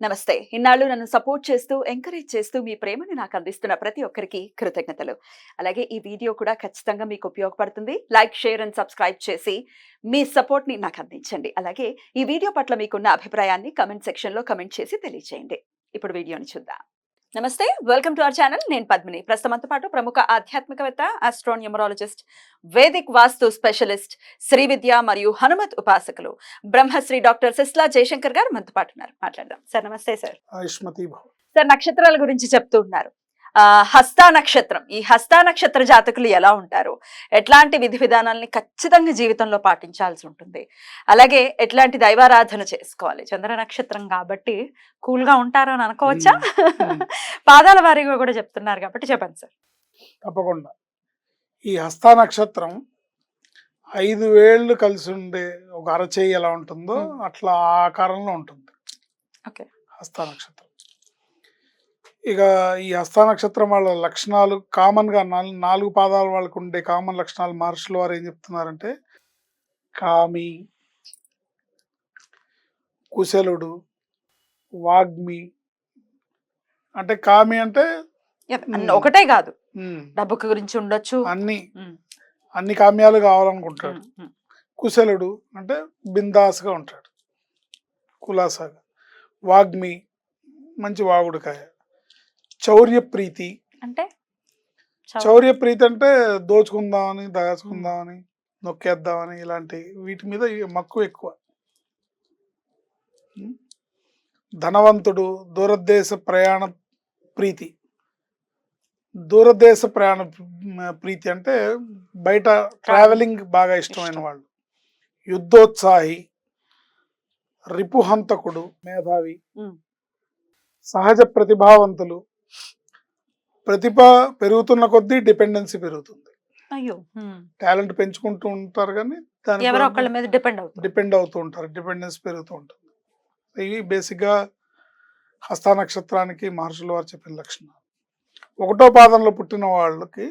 నమస్తే. ఇన్నాళ్ళు నన్ను సపోర్ట్ చేస్తూ, ఎంకరేజ్ చేస్తూ మీ ప్రేమని నాకు అందిస్తున్న ప్రతి ఒక్కరికి కృతజ్ఞతలు. అలాగే ఈ వీడియో కూడా ఖచ్చితంగా మీకు ఉపయోగపడుతుంది. లైక్, షేర్ అండ్ సబ్స్క్రైబ్ చేసి మీ సపోర్ట్‌ని నాకు అందించండి. అలాగే ఈ వీడియో పట్ల మీకున్న అభిప్రాయాన్ని కామెంట్ సెక్షన్‌లో కామెంట్ చేసి తెలియజేయండి. ఇప్పుడు వీడియోని చూద్దాం. నమస్తే. Welcome to our channel. నేను పద్మిని. ప్రస్తుతంతో పాటు ప్రముఖ ఆధ్యాత్మికవేత్త, ఆస్ట్రోన్యూమరాలజిస్ట్, వేదిక్ వాస్తు స్పెషలిస్ట్, శ్రీ విద్య మరియు హనుమత్ ఉపాసకులు బ్రహ్మశ్రీ డాక్టర్ సిస్లా జయశంకర్ గారు మనతో పాటు ఉన్నారు. మాట్లాడదాం. సార్ నమస్తే సార్. సార్ నక్షత్రాల గురించి చెప్తూ ఉన్నారు. హస్తా నక్షత్రం, ఈ హస్తా నక్షత్ర జాతకులు ఎలా ఉంటారు, ఎట్లాంటి విధి విధానాలని ఖచ్చితంగా జీవితంలో పాటించాల్సి ఉంటుంది, అలాగే ఎట్లాంటి దైవారాధన చేసుకోవాలి. చంద్ర నక్షత్రం కాబట్టి కూల్ గా ఉంటారు అని అనుకోవచ్చా? పాదాల వారీగా కూడా చెప్తున్నారు కాబట్టి చెప్పండి సార్. తప్పకుండా. ఈ హస్తా నక్షత్రం 5 వేళ్ళు కలిసి ఉండే ఒక అరచేయి ఎలా ఉంటుందో అట్లా ఆ ఆకారంలో ఉంటుంది హస్తా నక్షత్రం. ఇక ఈ హస్తా నక్షత్రం వాళ్ళ లక్షణాలు కామన్గా 4 పాదాల వాళ్ళకు ఉండే కామన్ లక్షణాలు మహర్షుల వారు ఏం చెప్తున్నారంటే కామి, కుశలుడు, వాగ్మి. అంటే కామి అంటే ఒకటే కాదు, డబ్బు గురించి ఉండొచ్చు, అన్ని కామ్యాలు కావాలనుకుంటాడు. కుశలుడు అంటే బిందాస్గా ఉంటాడు, కులాసాగా. వాగ్మి మంచి వాగుడుకాయ. చౌర్య ప్రీతి అంటే దోచుకుందామని, దాచుకుందామని, నొక్కేద్దామని ఇలాంటి వీటి మీద మక్కువ ఎక్కువ. ధనవంతుడు, దూరదేశ ప్రయాణ ప్రీతి. దూరదేశ ప్రయాణ ప్రీతి అంటే బయట ట్రావెలింగ్ బాగా ఇష్టమైన వాళ్ళు. యుద్ధోత్సాహి, రిపుహంతకుడు, మేధావి, సహజ ప్రతిభావంతులు. ప్రతిభ పెరుగుతున్న కొద్దీ డిపెండెన్సీ పెరుగుతుంది. టాలెంట్ పెంచుకుంటూ ఉంటారు కానీ డిపెండ్ అవుతూ ఉంటారు, డిపెండెన్సీ పెరుగుతూ ఉంటుంది. ఇవి బేసిక్గా హస్తా నక్షత్రానికి మహర్షుల వారు చెప్పిన లక్షణాలు. 1వ పాదంలో పుట్టిన వాళ్ళకి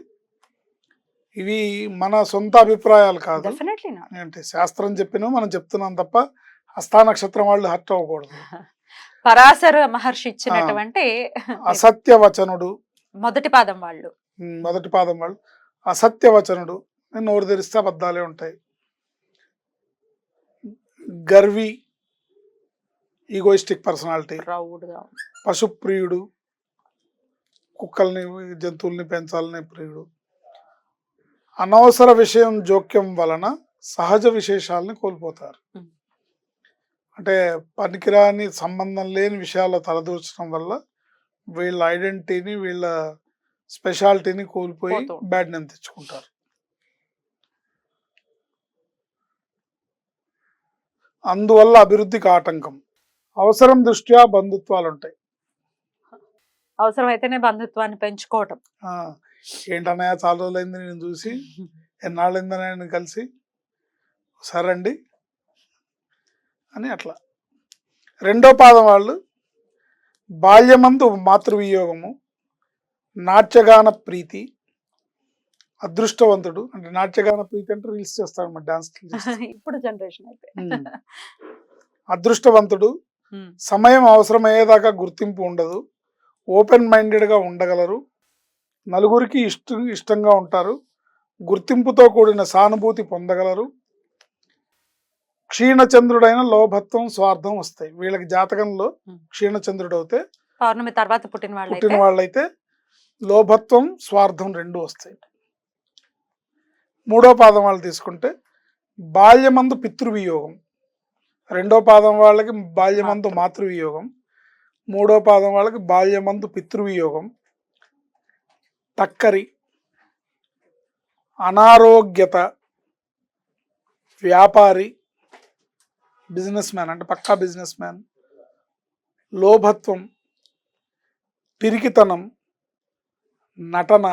ఇవి మన సొంత అభిప్రాయాలు కాదు, అంటే శాస్త్రం చెప్పిన మనం చెప్తున్నాం తప్ప హస్తా నక్షత్రం వాళ్ళు హర్ట్ అవ్వకూడదు. పరాశర మహర్షి ఇచ్చినటువంటి అసత్యవచనుడు మొదటి పాదం వాళ్ళు అసత్యవచనుడు, నోరు తెరిస్తే అబద్ధాలే ఉంటాయి. గర్వి, ఈగోయిస్టిక్ పర్సనాలిటీ. పశుప్రియుడు, కుక్కల్ని, జంతువుల్ని పెంచాలనే ప్రియుడు. అనవసర విషయం జోక్యం వలన సహజ విశేషాలని కోల్పోతారు. అంటే పనికిరాని, సంబంధం లేని విషయాల్లో తలదూర్చడం వల్ల వీళ్ళ ఐడెంటిటీని, వీళ్ళ స్పెషాలిటీని కోల్పోయి బ్యాడ్ నేమ్ తెచ్చుకుంటారు. అందువల్ల అభివృద్ధికి ఆటంకం. అవసరం దృష్ట్యా బంధుత్వాలు ఉంటాయి. అవసరమైతేనే బంధుత్వాన్ని పెంచుకోవటం. ఏంటన్నయ్య చాలా రోజులైంది నేను చూసి, ఎన్నాళ్ళైందన్నా నేను కలిసి, సరే అండి అని అట్లా. 2వ పాదం వాళ్ళు బాల్యమందు మాతృవియోగము, నాట్యగాన ప్రీతి. అదృష్టవంతుడు అంటే నాట్యగాన ప్రీతి అంటే రీల్స్ చేస్తాడు అన్నమాట, డాన్స్ ఇప్పుడు జనరేషన్ అయితే. అదృష్టవంతుడు, సమయం అవసరమయ్యేదాకా గుర్తింపు ఉండదు, ఓపెన్ మైండెడ్గా ఉండగలరు, నలుగురికి ఇష్టంగా ఉంటారు, గుర్తింపుతో కూడిన సానుభూతి పొందగలరు. క్షీణచంద్రుడైన లోభత్వం, స్వార్థం వస్తాయి వీళ్ళకి. జాతకంలో క్షీణచంద్రుడు అయితే, పౌర్ణమి తర్వాత పుట్టిన వాళ్ళైతే లోభత్వం, స్వార్థం 2 వస్తాయి. 3వ పాదం వాళ్ళు తీసుకుంటే బాల్యమందు పితృవియోగం. 2వ పాదం వాళ్ళకి బాల్యమందు మాతృవియోగం. 3వ పాదం వాళ్ళకి బాల్యమందు పితృవియోగం. టక్కరి, అనారోగ్యత, వ్యాపారి, బిజినెస్ మ్యాన్ అంటే పక్కా బిజినెస్ మ్యాన్. లోభత్వం, పిరికితనం, నటన,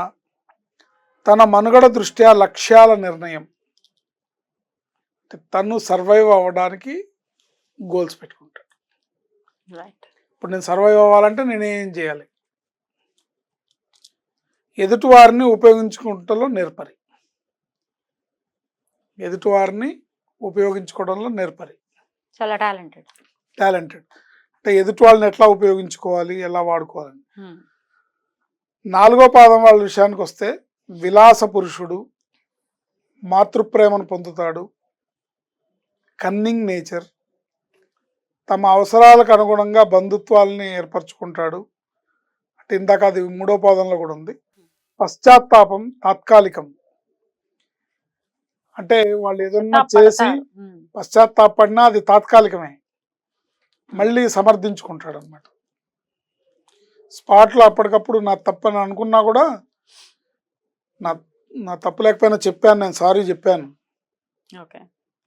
తన మనుగడ దృష్ట్యా లక్ష్యాల నిర్ణయం. తను సర్వైవ్ అవ్వడానికి గోల్స్ పెట్టుకుంటాడు. ఇప్పుడు నేను సర్వైవ్ అవ్వాలంటే నేనేం చేయాలి? ఎదుటివారిని ఉపయోగించుకుంటలో నేర్పరి. ఉపయోగించుకోవడంలో నేర్పరి. చాలా టాలెంటెడ్. అంటే ఎదుటి వాళ్ళని ఎట్లా ఉపయోగించుకోవాలి, ఎలా వాడుకోవాలి. ఉమ్, 4వ పాదం వాళ్ళ విషయానికి వస్తే విలాస పురుషుడు, మాతృప్రేమను పొందుతాడు, కన్నింగ్ నేచర్, తమ అవసరాలకు అనుగుణంగా బంధుత్వాలని ఏర్పరచుకుంటాడు. అంటే ఇందాక అది 3వ పాదంలో కూడా ఉంది. పశ్చాత్తాపం తాత్కాలికం, అంటే వాళ్ళు ఏదన్నా చేసి పడతారు. పశ్చాత్తాపడినా అది తాత్కాలికమే, మళ్ళీ సమర్థించుకుంటాడు అనమాట. స్పాట్లో అప్పటికప్పుడు నా తప్పని అనుకున్నా కూడా నా నా తప్పు లేకపోయినా చెప్పాను, నేను సారీ చెప్పాను, ఓకే,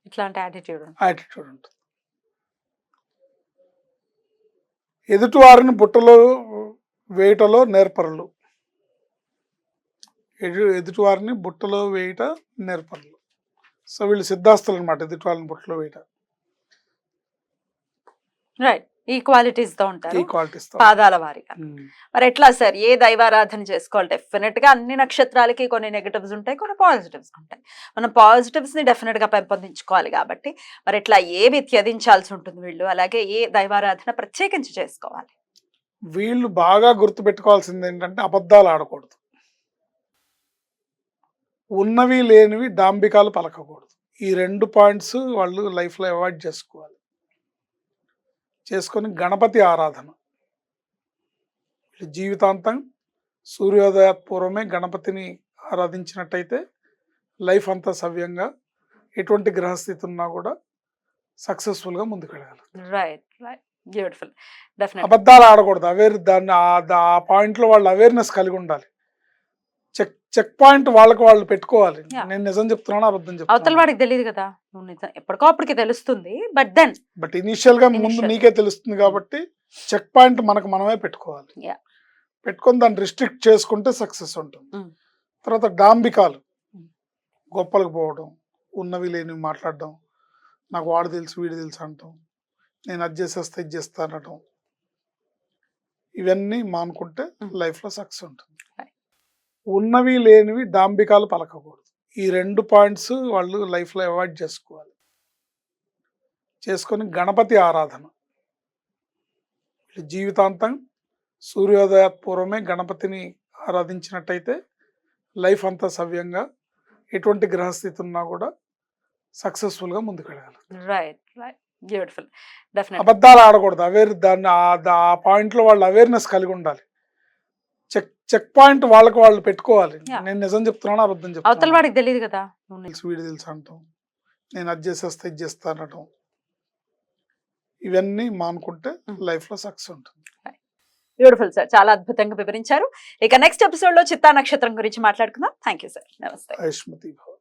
ఇట్లాంటి యాటిట్యూడ్. యాటిట్యూడ్ ఉంటుంది. ఎదుటి వారిని బుట్టలో వేయటలో నేర్పరులు, ఎదుటి వారిని బుట్టలో వేయట నేర్పరులు. సో వీళ్ళు సిద్ధాస్తులు అనమాట, ఎదుటి వాళ్ళని బుట్టలో వేయట. రైట్, ఈక్వాలిటీస్ తో ఉంటారు ఈక్వాలిటీస్. పాదాల వారిగా. మరి ఎట్లా సార్, ఏ దైవారాధన చేసుకోవాలి? డెఫినెట్ గా అన్ని నక్షత్రాలకి కొన్ని నెగటివ్స్ ఉంటాయి, కొన్ని పాజిటివ్స్ ఉంటాయి. మనం పాజిటివ్స్ ని డెఫినెట్ గా పెంపొందించుకోవాలి కాబట్టి మరి ఎట్లా ఏవి త్యజించాల్సి ఉంటుంది వీళ్ళు, అలాగే ఏ దైవారాధన ప్రత్యేకించి చేసుకోవాలి? వీళ్ళు బాగా గుర్తుపెట్టుకోవాల్సింది ఏంటంటే అబద్ధాలు ఆడకూడదు, ఉన్నవి లేనివి డాంబికాలు పలకకూడదు. ఈ 2 పాయింట్స్ వాళ్ళు లైఫ్లో అవాయిడ్ చేసుకోవాలి. చేసుకొని గణపతి ఆరాధన, జీవితాంతం సూర్యోదయ పూర్వమే గణపతిని ఆరాధించినట్టయితే లైఫ్ అంతా సవ్యంగా, ఎటువంటి గ్రహస్థితి ఉన్నా కూడా సక్సెస్ఫుల్గా ముందుకు వెళ్ళగలరు. Right right, beautiful. డెఫినెట్ అబద్ధాలు ఆడకూడదు, దాన్ని ఆ పాయింట్లో వాళ్ళు అవేర్నెస్ కలిగి ఉండాలి. చెక్ పాయింట్ వాళ్ళకి వాళ్ళు పెట్టుకోవాలి. నేను నిజం చెప్తున్నాను, అబద్ధం అవతల చెప్తున్నాను. వాడికి తెలియదు కదా, నువ్వు నిజం ఎప్పటికో అప్పటికి తెలుస్తుంది. బట్ ఇనిషియల్ గా ముందు నీకే తెలుస్తుంది కాబట్టి చెక్ పాయింట్ మనకు మనమే పెట్టుకోవాలి. Yeah. పెట్టుకొని దాన్ని రిస్ట్రిక్ట్ చేసుకుంటే సక్సెస్ ఉంటుంది. Mm. తర్వాత డాంబికాలు, గొప్పలకు పోవడం, ఉన్నవి లేనివి మాట్లాడడం, నాకు వాడు తెలుసు వీడు తెలుసు అంటాం, నేను అది చేసేస్తా ఇది చేస్తా అనటం, ఇవన్నీ మానుకుంటే లైఫ్లో సక్సెస్ ఉంటుంది. ఉన్నవి లేనివి డాంబికాలు పలకకూడదు. ఈ 2 పాయింట్స్ వాళ్ళు లైఫ్లో అవాయిడ్ చేసుకోవాలి. చేసుకొని గణపతి ఆరాధన, జీవితాంతం సూర్యోదయ పూర్వమే గణపతిని ఆరాధించినట్టయితే లైఫ్ అంతా సవ్యంగా, ఎటువంటి గ్రహస్థితి ఉన్నా కూడా సక్సెస్ఫుల్గా ముందుకు వెళ్ళగలరు. Right right, beautiful. డెఫినెట్ అబద్ధాలు ఆడకూడదు, దాన్ని ఆ పాయింట్లో వాళ్ళు అవేర్నెస్ కలిగి ఉండాలి. చెక్ పాయింట్ వాళ్ళకి వాళ్ళు పెట్టుకోవాలి. Yeah. నేను నిజం చెప్తున్నాను, అబద్ధం అవతల చెప్తున్నాను, వాడికి తెలియదు కదా, నువ్వు నిజం. తెలుసు వీడు తెలుసు అంటాం, నేను అది చేసేస్తా ఇది చేస్తా అనటం, ఇవన్నీ మానుకుంటే లైఫ్లో సక్సెస్ ఉంటుంది. బ్యూటిఫుల్ సార్, చాలా అద్భుతంగా వివరించారు. ఇక నెక్స్ట్ ఎపిసోడ్ లో చిత్తా నక్షత్రం గురించి మాట్లాడుకుందాం. థ్యాంక్ యూ సార్, నమస్తే. ఆయుష్మతి భవ.